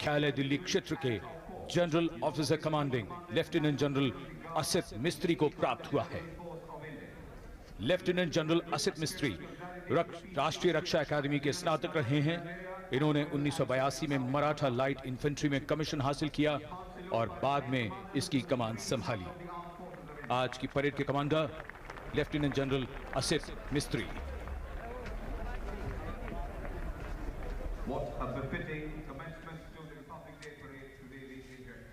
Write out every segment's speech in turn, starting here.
ख्याल दिल्ली क्षेत्र के general officer commanding lieutenant general Asit Mistry को प्राप्त हुआ है। लेफ्टिनेंट जनरल असित मिस्त्री राष्ट्रीय रक्षा अकादमी के स्नातक रहे हैं। इन्होंने 1982 में मराठा लाइट इन्फेंट्री में कमीशन हासिल किया और बाद में इसकी कमान संभाली। आज की परेड के commander lieutenant general Asit Mistry. What a befitting commencement to the Republic Day parade today, ladies and gentlemen.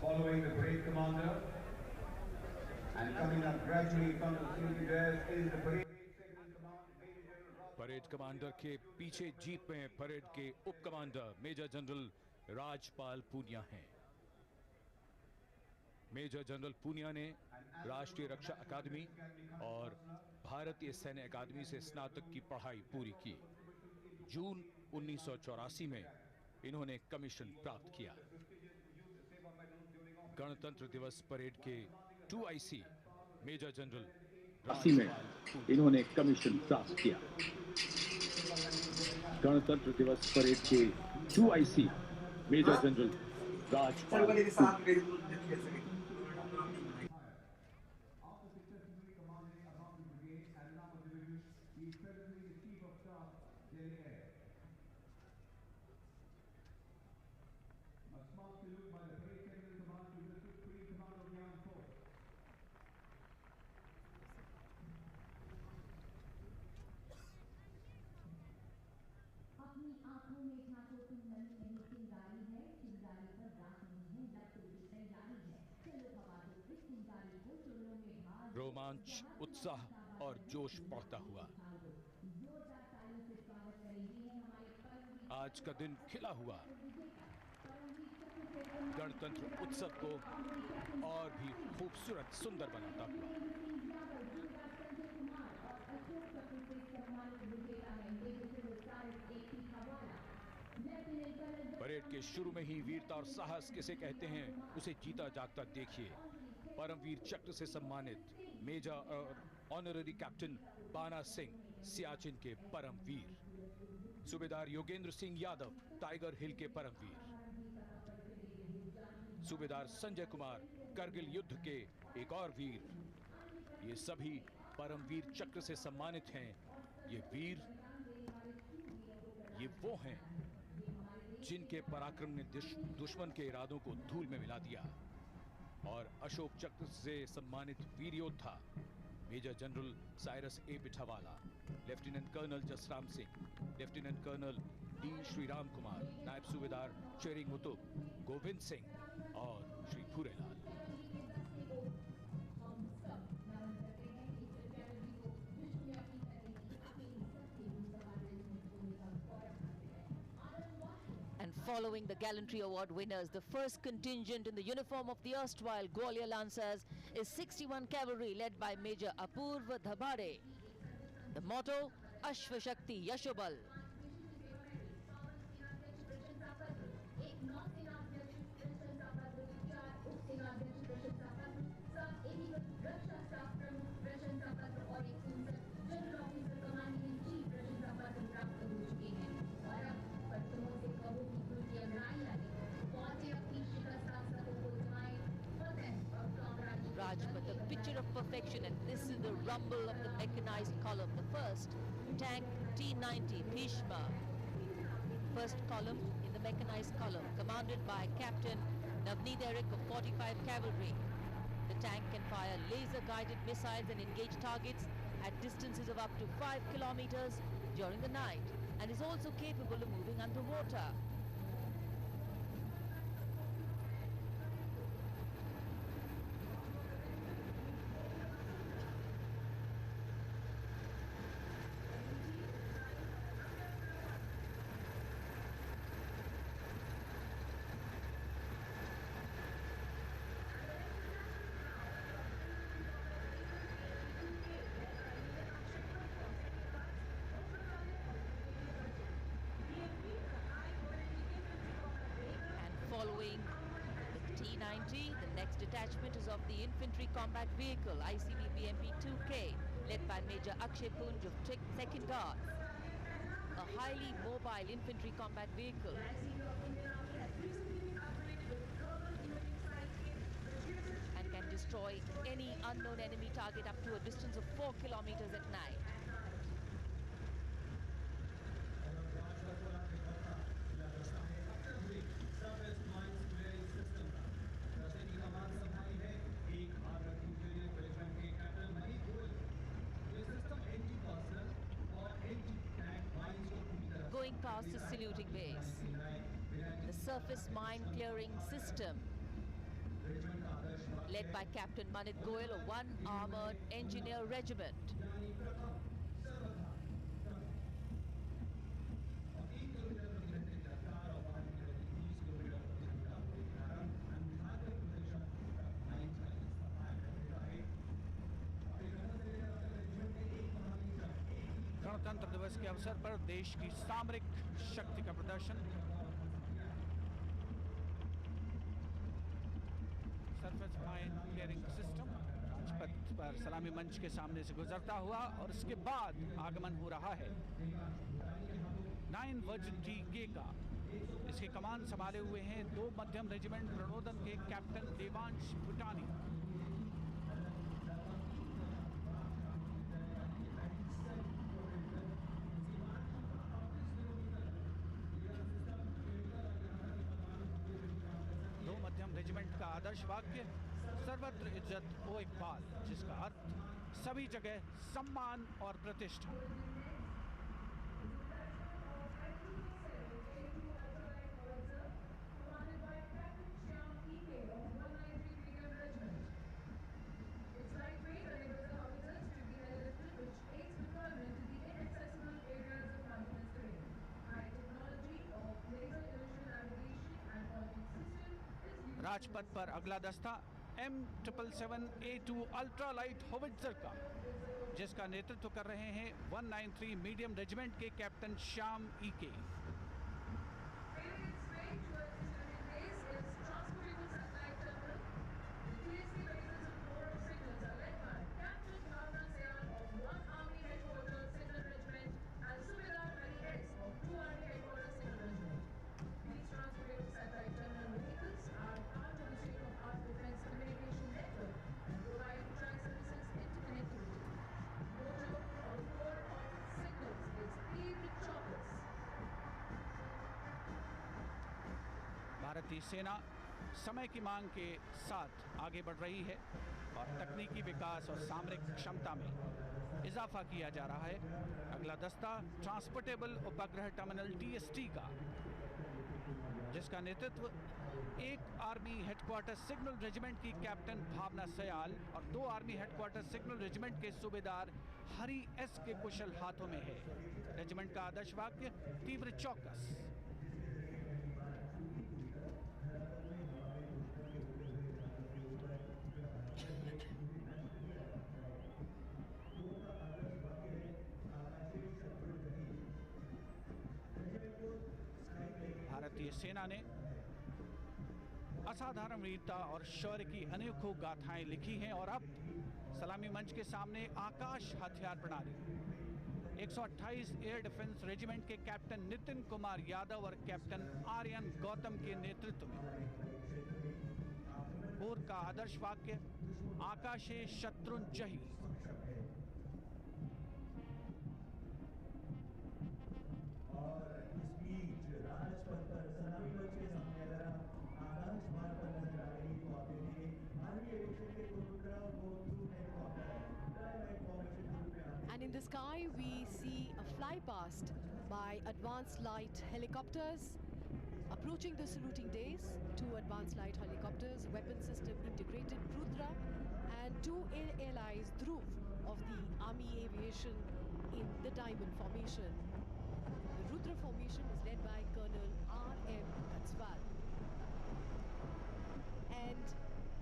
Following the parade commander and coming up gradually from the salute bearers is the parade second in command, Major General parade commander के पीछे jeep में parade के उप commander major general Rajpal Punia हैं। Major general Poonia ने राष्ट्रीय रक्षा अकादमी और भारतीय सैन्य अकादमी से स्नातक की पढ़ाई पूरी की। जून 1984 में इन्होंने कमीशन प्राप्त किया। गणतंत्र दिवस परेड के 2IC मेजर जनरल में इन्होंने कमीशन प्राप्त किया। गणतंत्र दिवस परेड के 2IC मेजर जनरल राजपाल। अपनी आंखों में ठाकुर की नली नहीं चिंगारी है, चिंगारी पर राख नहीं है, लपटों की तैयारी है। चलो हवा दो इस चिंगारी को चुल्लों में ढाल। रोमांच, उत्साह और जोश बढ़ता हुआ। जोरदार तालियों से स्वागत करेंगे हमारे आज का दिन खिला हुआ गणतंत्र उत्सव को और भी खूबसूरत सुंदर बनाता हुआ। परेड के शुरू में ही वीरता और साहस किसे कहते हैं उसे जीता जागता देखिए। परमवीर चक्र से सम्मानित मेजर और ऑनररी कैप्टन बाना सिंह सियाचिन के परमवीर, सूबेदार योगेंद्र सिंह यादव टाइगर हिल के परमवीर, सूबेदार संजय कुमार करगिल युद्ध के एक और वीर। ये सभी परमवीर चक्र से सम्मानित हैं। ये वीर, ये वो हैं जिनके पराक्रम ने दुश्मन के इरादों को धूल में मिला दिया। और अशोक चक्र से सम्मानित वीर योद्धा major general Cyrus A Pithawalla, lieutenant colonel Jasram Singh, lieutenant colonel D Shriram Kumar, नायब सूबेदार चेरिंग मुतुब, गोविंद सिंह और Shri Bhurelal. And following the Gallantry Award winners, the first contingent in the uniform of the erstwhile Gwalior Lancers is 61 Cavalry led by Major Apurva Dhabade. The motto, Ashva Shakti Yashobal. Rajpath, a picture of perfection, and this is the rumble of the mechanized column. The first tank T90 Bhishma, first column in the mechanized column, commanded by Captain Navneet Eric of 45 Cavalry. The tank can fire laser-guided missiles and engage targets at distances of up to 5 kilometers during the night, and is also capable of moving underwater. Following T-90, the next detachment is of the Infantry Combat Vehicle, ICVP MP-2K, led by Major Akshay Punj of 2nd Guards. A highly mobile infantry combat vehicle. And can destroy any unknown enemy target up to a distance of 4 kilometers at night. Going past the saluting base. The surface mine clearing system, led by Captain Manit Goyal of 1 Armoured Engineer Regiment. गणतंत्र दिवस के अवसर पर देश की सामरिक शक्ति का प्रदर्शन। Surface mine clearing system Rajpath पर सलामी मंच के सामने से गुजरता हुआ और उसके बाद आगमन हो रहा है 9 वर्जन टी का। इसकी कमान संभाले हुए हैं 2 मध्यम रेजिमेंट प्रणोदन के कैप्टन देवांश भूटानी। रेजिमेंट का आदर्श वाक्य सर्वत्र इज्जत ओ इकबाल, जिसका अर्थ सभी जगह सम्मान और प्रतिष्ठा। राजपथ पर अगला दस्ता M777A2 अल्ट्रा लाइट होविट्जर का, जिसका नेतृत्व कर रहे हैं 193 मीडियम रेजिमेंट के कैप्टन श्याम ईके। भारतीय सेना समय की मांग के साथ आगे बढ़ रही है और तकनीकी विकास और सामरिक क्षमता में इजाफा किया जा रहा है। अगला दस्ता ट्रांसपोर्टेबल उपग्रह टर्मिनल TST का, जिसका नेतृत्व 1 आर्मी हेडक्वार्टर सिग्नल रेजिमेंट की कैप्टन भावना सयाल और 2 आर्मी हेडक्वार्टर सिग्नल रेजिमेंट के सूबेदार हरी एस के कुशल हाथों में है। रेजिमेंट का आदर्श वाक्य तीव्र चौकस। भारतीय सेना ने असाधारण वीरता और शौर्य की अनेकों गाथाएं लिखी हैं और अब सलामी मंच के सामने आकाश हथियार प्रणाली 128 एयर डिफेंस रेजिमेंट के कैप्टन नितिन कुमार यादव और कैप्टन आर्यन गौतम के नेतृत्व में। पूर्व का आदर्श वाक्य आकाशे शत्रुंजयी। राजपथ पर सलामी मंच के सामने अगर आप आकाश मार्ग पर नजर आ रही तो आप देखेंगे आर्मी एविएशन के कोबरा वो through helicopter. And in the sky we see a fly past by advanced light helicopters approaching the saluting days. 2 advanced light helicopters, weapon system integrated Rudra, and 2 ALIs Dhruv of the Army Aviation in the Diamond Formation. The Rudra formation is led by Colonel R.M. Katswal. And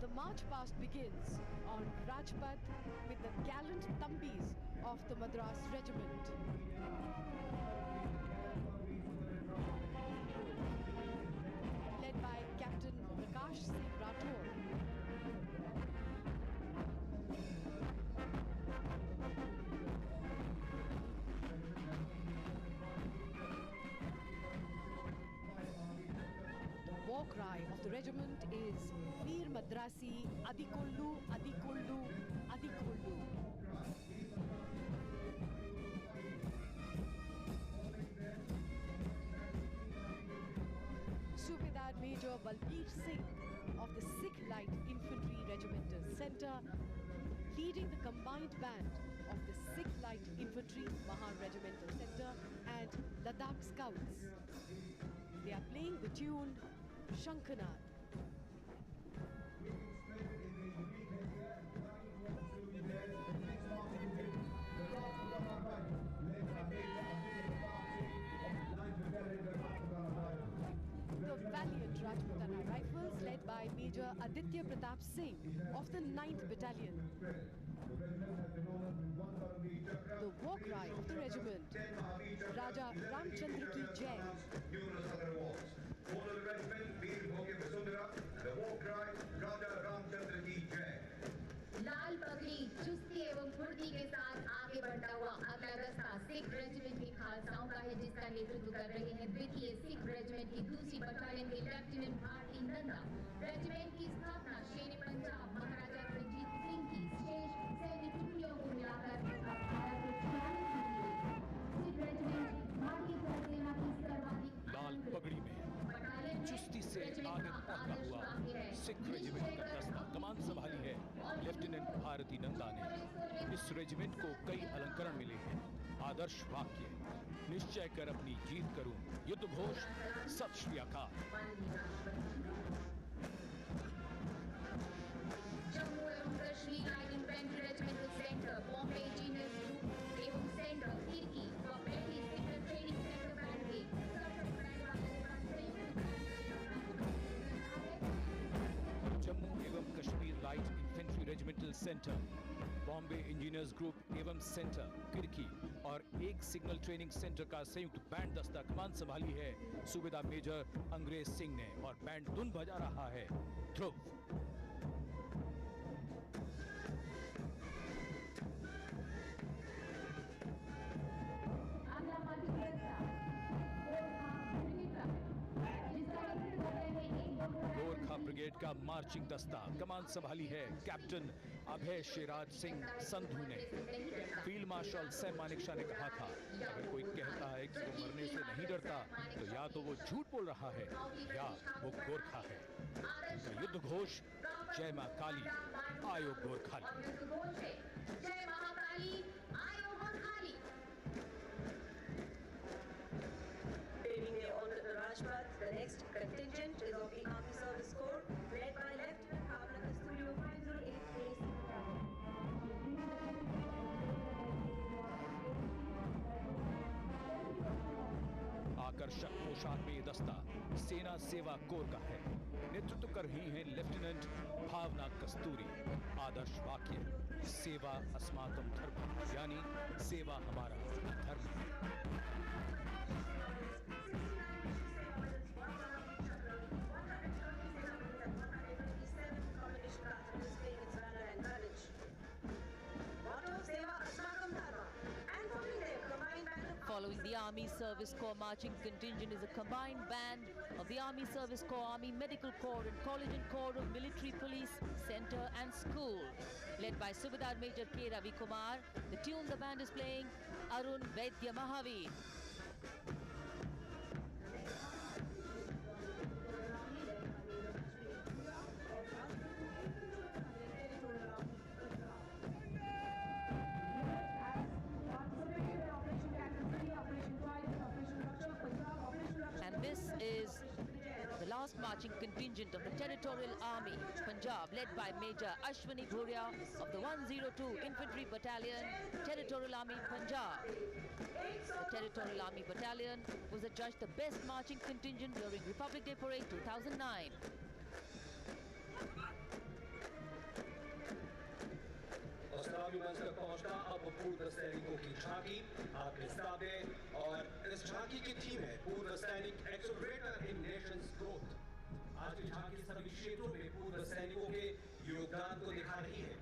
the march past begins on Rajpath with the gallant Tambis of the Madras Regiment. Led by Captain Prakash Singh cry of the regiment is Veer Madrasi Adikollu, Adikollu, Adikollu. Subedar Major Balbir Singh of the Sikh Light Infantry Regimental Centre, leading the combined band of the Sikh Light Infantry Mahan Regimental Centre and Ladakh Scouts. They are playing the tune Shankhanad. The valiant Rajputana Rifles, led by Major Aditya Pratap Singh of the 9th Battalion. The war cry of the regiment, Raja Ramchandra Ki Jai. Follow the regiment, Veer Bhoge Vasundhara, the war cry, Raja Ramchandra Ki Jai. लाल पगड़ी चुस्ती एवं फुर्ती के साथ आगे बढ़ता हुआ अगला दस्ता सिख रेजिमेंट के खालसाओं का है, जिसका नेतृत्व कर रहे हैं द्वितीय सिख रेजिमेंट की दूसरी बटालियन के लेफ्टिनेंट भारती नंदा। रेजिमेंट की स्थापना शेर पंजाब महाराजा रणजीत सिंह की शेष सैन्य टुकड़ियों को मिलाकर 1846 सिख रेजिमेंट भारतीय सेना की सर्वाधिक लाल पगड़ी में चुस्ती से आगे बढ़ता हुआ सिख रेजिमेंट का दस्ता कमान संभाली है लेफ्टिनेंट भारती नंदा ने। इस रेजिमेंट को कई अलंकरण मिले हैं। आदर्श वाक्य, निश्चय कर अपनी जीत करूं, युद्ध घोष, सत श्री अकाल। जम्मू एवं Kashmir light infantry regimental centre, Bombay engineers group एवं सेंटर खिड़की व पहली सेक्टर ट्रेनिंग सेंटर बैंड के जम्मू एवं Kashmir light infantry regimental centre, Bombay engineers group एवं सेंटर किरकी और एक सिग्नल ट्रेनिंग सेंटर का संयुक्त बैंड दस्ता कमान संभाली है सूबेदार मेजर अंग्रेज सिंह ने और बैंड धुन बजा रहा है ध्रुव। गोरखा ब्रिगेड का मार्चिंग दस्ता कमान संभाली है कैप्टन अभय शिराज सिंह संधू ने। फील्ड मार्शल सैम मानेकशॉ ने कहा था, अगर कोई कहता है कि वो मरने से नहीं डरता तो या तो वो झूठ बोल रहा है या वो गोरखा है। का युद्ध घोष, जय मां काली, आयो गोरखाली। जय महाकाली, आयो Gorkhali. Paving the way onto the Rajpath, the next contingent is of the Army Service Corps, led by Lieutenant Bhavna Kasturi of 508 AC आकर्षक पोशाक में ये दस्ता सेना सेवा कोर का है। नेतृत्व कर रही हैं लेफ्टिनेंट भावना कस्तूरी। आदर्श वाक्य, सेवा अस्माकं धर्म, यानी सेवा हमारा धर्म है। Following the Army Service Corps marching contingent is a combined band of the Army Service Corps, Army Medical Corps and Collegiate Corps of Military Police Center and School. Led by Subedar Major K. Ravi Kumar, the tune the band is playing, Arun Vaidya Mahavir. And this is the last marching contingent of the Territorial Army, Punjab, led by Major Ashwani Bhuria of the 102 Infantry Battalion, Territorial Army, Punjab. The Territorial Army Battalion was adjudged the best marching contingent during Republic Day Parade 2009. अस्त्रामी मंच तक पहुंचना अब पूर्व सैनिकों की झांकी आपके सामने, और इस झांकी की थीम है पूर्व सैनिक एक्सेलरेटर इन नेशंस ग्रोथ। आज की झांकी सभी क्षेत्रों में पूर्व सैनिकों के योगदान को दिखा रही है,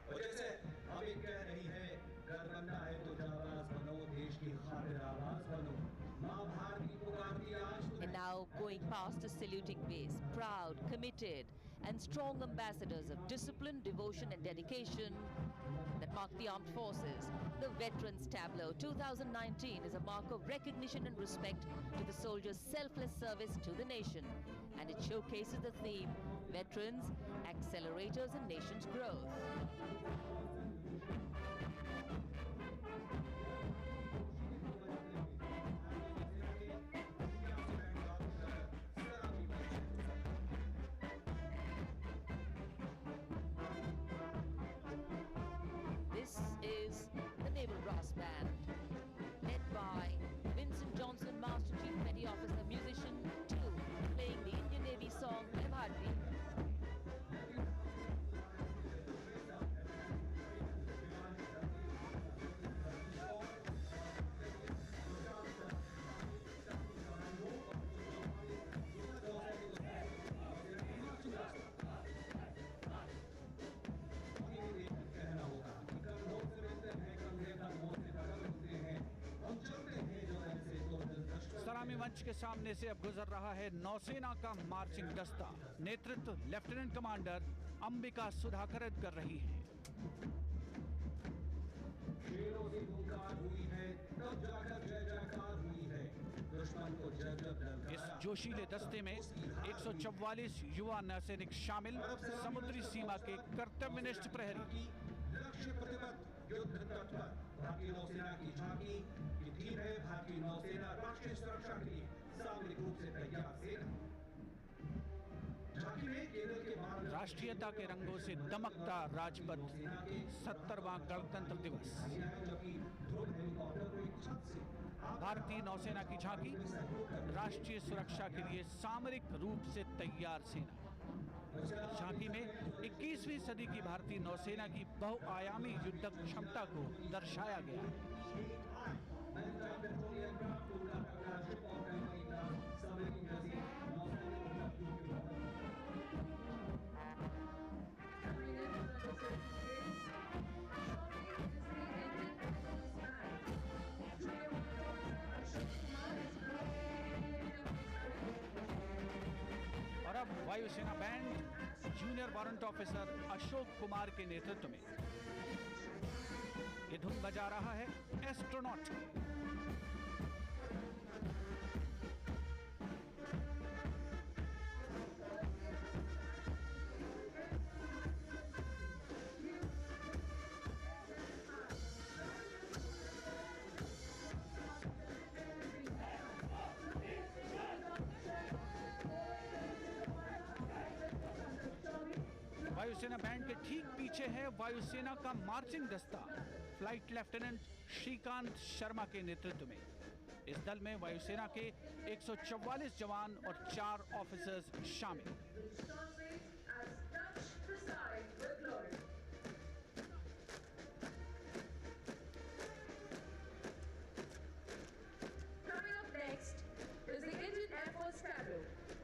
और जैसे हमें कह रही है, घर बनना है तो जाबाज बनो, देश की खातिर आवाज बनो, मां भारती पुकारती आज। And now going past the saluting base, proud, committed, and strong ambassadors of discipline, devotion, and dedication that mark the armed forces. The Veterans Tableau 2019 is a mark of recognition and respect to the soldiers' selfless service to the nation, and it showcases the theme, Veterans, Accelerators in Nation's Growth. This is the Naval Brass Band, led by Vincent Johnson, Master Chief Petty Officer, Musician 2, playing the Indian Navy song Jai Bharati. सलामी मंच के सामने से अब गुजर रहा है नौसेना का मार्चिंग दस्ता। नेतृत्व लेफ्टिनेंट कमांडर अंबिका सुधाकर कर रही हैं। शेरों से पुकार हुई है, तब जाकर जय जयकार हुई है। दुश्मन को जब जब डर इस जोशीले दस्ते में 144 युवा नौसैनिक शामिल, समुद्री सीमा के कर्तव्यनिष्ठ प्रहरी। लक्ष्य प्रतिबद्ध युद्ध तट पर भारतीय नौसेना की झांकी की थीम है, भारतीय नौसेना राष्ट्रीय सुरक्षा के लिए सामरिक रूप से तैयार सेना। झांकी में केंद्र के राष्ट्रीयता के रंगों से दमकता राजपथ, 70वां गणतंत्र दिवस। भारतीय नौसेना की झांकी, राष्ट्रीय सुरक्षा के लिए सामरिक रूप से तैयार सेना। झांकी में 21वीं सदी की भारतीय नौसेना की बहुआयामी युद्धक क्षमता को दर्शाया गया है। और अब वायुसेना band junior warrant officer Ashok Kumar के नेतृत्व में ये धुन बजा रहा है एस्ट्रोनॉट। वायुसेना बैंड के ठीक पीछे है वायुसेना का मार्चिंग दस्ता, फ्लाइट लेफ्टिनेंट श्रीकांत शर्मा के नेतृत्व में। इस दल में वायुसेना के 144 जवान और 4 ऑफिसर्स शामिल। Coming up next is the Indian Air Force Tableau.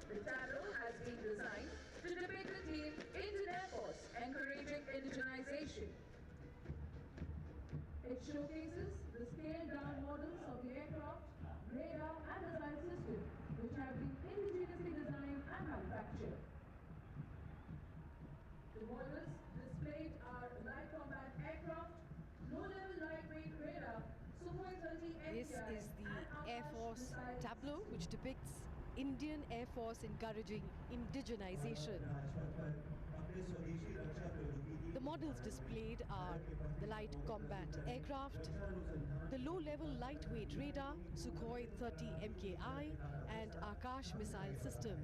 The tableau has been designed to depict the theme Indian Air Force encouraging indigenization. It showcases the scaled-down models of the aircraft, radar and missile system, which have been indigenously designed and manufactured. The models displayed are light combat aircraft, low-level lightweight radar, Sukhoi 30 This is the Air Force tableau, which depicts Indian Air Force encouraging indigenization. The models displayed are the light combat aircraft, the low-level lightweight radar, Sukhoi 30 MKI, and Akash missile system.